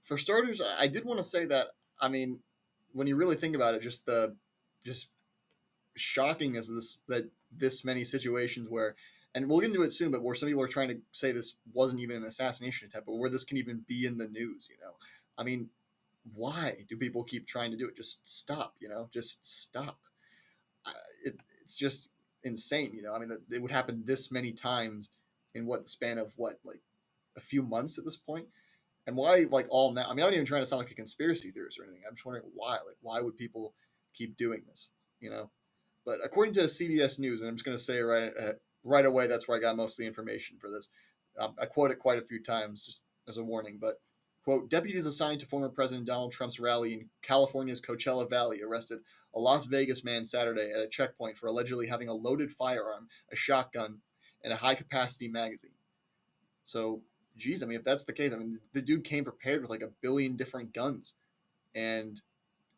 For starters, I did want to say that, I mean, when you really think about it, just shocking as this many situations where, and we'll get into it soon, but where some people are trying to say this wasn't even an assassination attempt, but where this can even be in the news. I mean, why do people keep trying to do it? Just stop. Just stop. It's just insane. I mean, that it would happen this many times in what the span of what, like, a few months at this point. And why, like, all now? I mean, I'm not even trying to sound like a conspiracy theorist or anything. I'm just wondering why. Like, why would people keep doing this? You know. But according to CBS News, and I'm just going to say right away, that's where I got most of the information for this. I quote it quite a few times just as a warning, but quote: deputies assigned to former President Donald Trump's rally in California's Coachella Valley arrested a Las Vegas man Saturday at a checkpoint for allegedly having a loaded firearm, a shotgun, and a high-capacity magazine. So, geez, I mean, if that's the case, I mean, the dude came prepared with like a billion different guns, and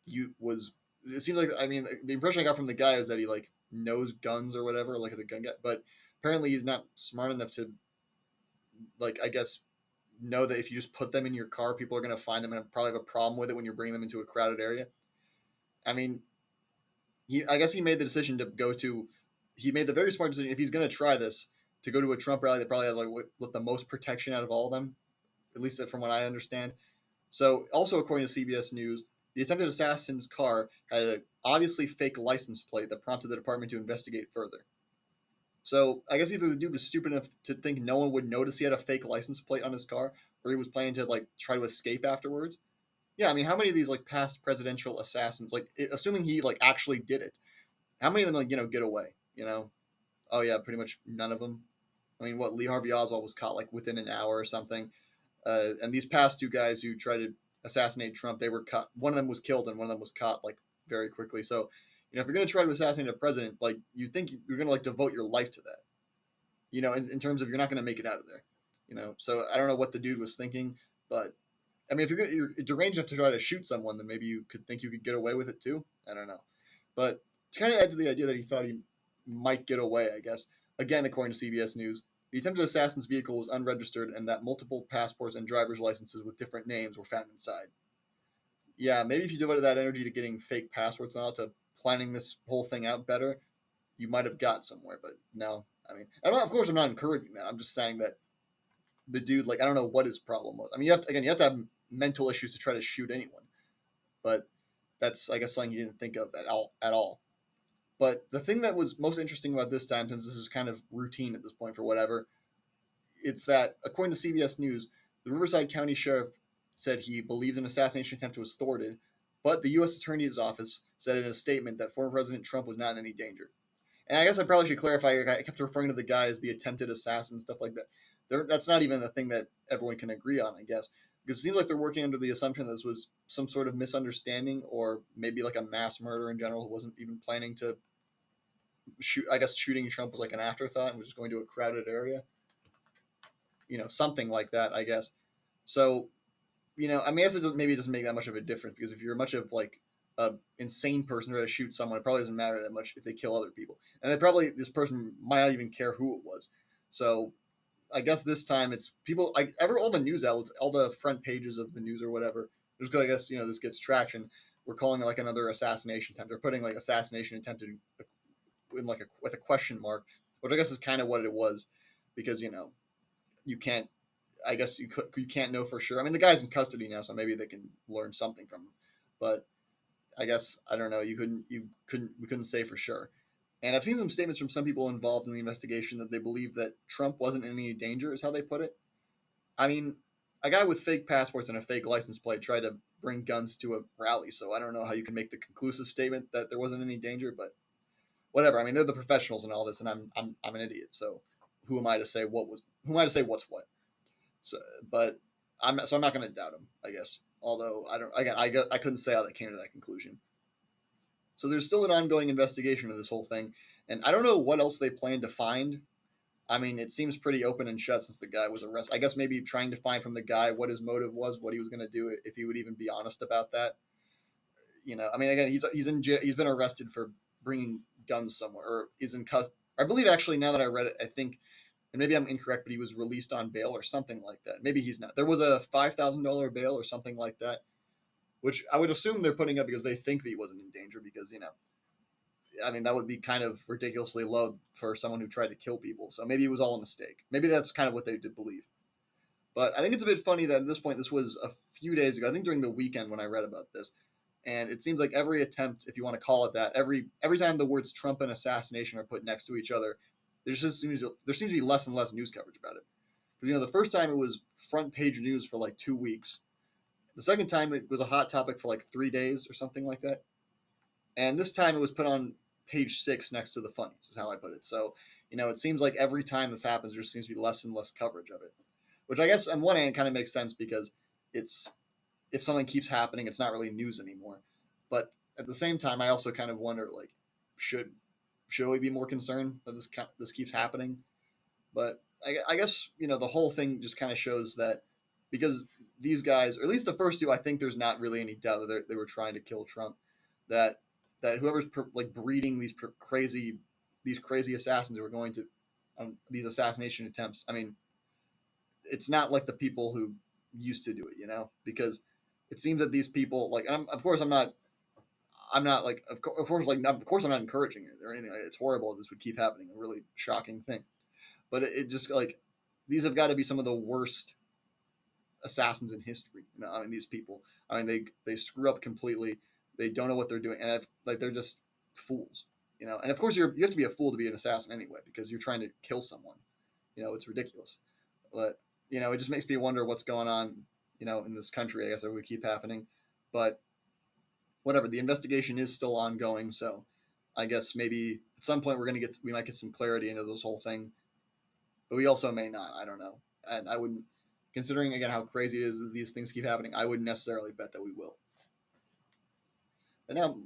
you was. It seems like, I mean, the impression I got from the guy is that he like knows guns or whatever, like as a gun guy, but apparently he's not smart enough to, like, I guess, know that if you just put them in your car, people are going to find them and probably have a problem with it when you're bringing them into a crowded area. I mean, I guess he made the decision to go to. He made the very smart decision, if he's going to try this, to go to a Trump rally that probably had like with the most protection out of all of them, at least from what I understand. So, also according to CBS News, the attempted assassin's car had an obviously fake license plate that prompted the department to investigate further. So, I guess either the dude was stupid enough to think no one would notice he had a fake license plate on his car, or he was planning to like try to escape afterwards. Yeah, I mean, how many of these like past presidential assassins, like assuming he like actually did it, how many of them like get away? Oh yeah, pretty much none of them. I mean, what, Lee Harvey Oswald was caught like within an hour or something. And these past two guys who tried to assassinate Trump, they were caught. One of them was killed, and one of them was caught like very quickly. So, if you're going to try to assassinate a president, like, you think you're going to like devote your life to that. In terms of, you're not going to make it out of there. So I don't know what the dude was thinking, but I mean, if you're deranged enough to try to shoot someone, then maybe you could think you could get away with it too. I don't know, but to kind of add to the idea that he thought he might get away, I guess. Again, according to CBS News, the attempted assassin's vehicle was unregistered and that multiple passports and driver's licenses with different names were found inside. Yeah, maybe if you devoted that energy to getting fake passports and all, to planning this whole thing out better, you might have got somewhere. But no, I mean, of course, I'm not encouraging that. I'm just saying that the dude, like, I don't know what his problem was. I mean, you have to have mental issues to try to shoot anyone, but that's, I guess, something he didn't think of at all. But the thing that was most interesting about this time, since this is kind of routine at this point for whatever, it's that, according to CBS News, the Riverside County Sheriff said he believes an assassination attempt was thwarted, but the U.S. Attorney's Office said in a statement that former President Trump was not in any danger. And I guess I probably should clarify, I kept referring to the guy as the attempted assassin, stuff like that. That's not even the thing that everyone can agree on, I guess. Because it seems like they're working under the assumption that this was some sort of misunderstanding, or maybe like a mass murder in general, who wasn't even planning to shoot. I guess shooting Trump was like an afterthought and was just going to a crowded area. Something like that, I guess. So, I mean, I guess maybe it doesn't make that much of a difference, because if you're much of like a insane person trying to shoot someone, it probably doesn't matter that much if they kill other people, and this person might not even care who it was. So, I guess this time it's people like all the news outlets, all the front pages of the news or whatever. Just because I guess this gets traction. We're calling it like another assassination attempt. They're putting like assassination attempted in like with a question mark, which I guess is kind of what it was, because you can't. I guess you can't know for sure. I mean, the guy's in custody now, so maybe they can learn something from him. But I guess I don't know. We couldn't say for sure. And I've seen some statements from some people involved in the investigation that they believe that Trump wasn't in any danger, is how they put it. I mean, a guy with fake passports and a fake license plate tried to bring guns to a rally, so I don't know how you can make the conclusive statement that there wasn't any danger, but whatever. I mean, they're the professionals in all this, and I'm an idiot, so who am I to say what's what? So, but I'm not going to doubt him, I guess. Although I couldn't say how they came to that conclusion. So there's still an ongoing investigation of this whole thing, and I don't know what else they plan to find. I mean, it seems pretty open and shut since the guy was arrested. I guess maybe trying to find from the guy what his motive was, what he was going to do, if he would even be honest about that. I mean, again, he's in jail. He's been arrested for bringing guns somewhere, or is in custody. I believe, actually, now that I read it, I think and maybe I'm incorrect, but he was released on bail or something like that. Maybe he's not. There was a $5,000 bail or something like that, which I would assume they're putting up because they think that he wasn't in danger. Because I mean, that would be kind of ridiculously low for someone who tried to kill people. So maybe it was all a mistake. Maybe that's kind of what they did believe. But I think it's a bit funny that at this point, this was a few days ago. I think during the weekend when I read about this, and it seems like every attempt, if you want to call it that, every time the words Trump and assassination are put next to each other, there seems to be less and less news coverage about it. Because the first time it was front page news for like 2 weeks. The second time it was a hot topic for like 3 days or something like that. And this time it was put on page 6 next to the funnies, is how I put it. So, it seems like every time this happens, there seems to be less and less coverage of it. Which I guess on one hand kind of makes sense because it's if something keeps happening, it's not really news anymore. But at the same time, I also kind of wonder like, should we be more concerned that this keeps happening? But I guess the whole thing just kind of shows that because these guys, or at least the first two, I think there's not really any doubt that they were trying to kill Trump. That whoever's like breeding these crazy assassins who are going to these assassination attempts. I mean, it's not like the people who used to do it, because it seems that these people like, of course I'm not like, of course I'm not encouraging it or anything. It's horrible that this would keep happening. A really shocking thing. But it just like, these have got to be some of the worst assassins in history. I mean, these people. I mean, they screw up completely. They don't know what they're doing, and like they're just fools. And of course you have to be a fool to be an assassin anyway, because you're trying to kill someone. It's ridiculous. But it just makes me wonder what's going on. In this country, I guess it would keep happening. But whatever, the investigation is still ongoing, so I guess maybe at some point we might get some clarity into this whole thing. But we also may not. I don't know. And I wouldn't, considering again how crazy it is that these things keep happening, I wouldn't necessarily bet that we will. But now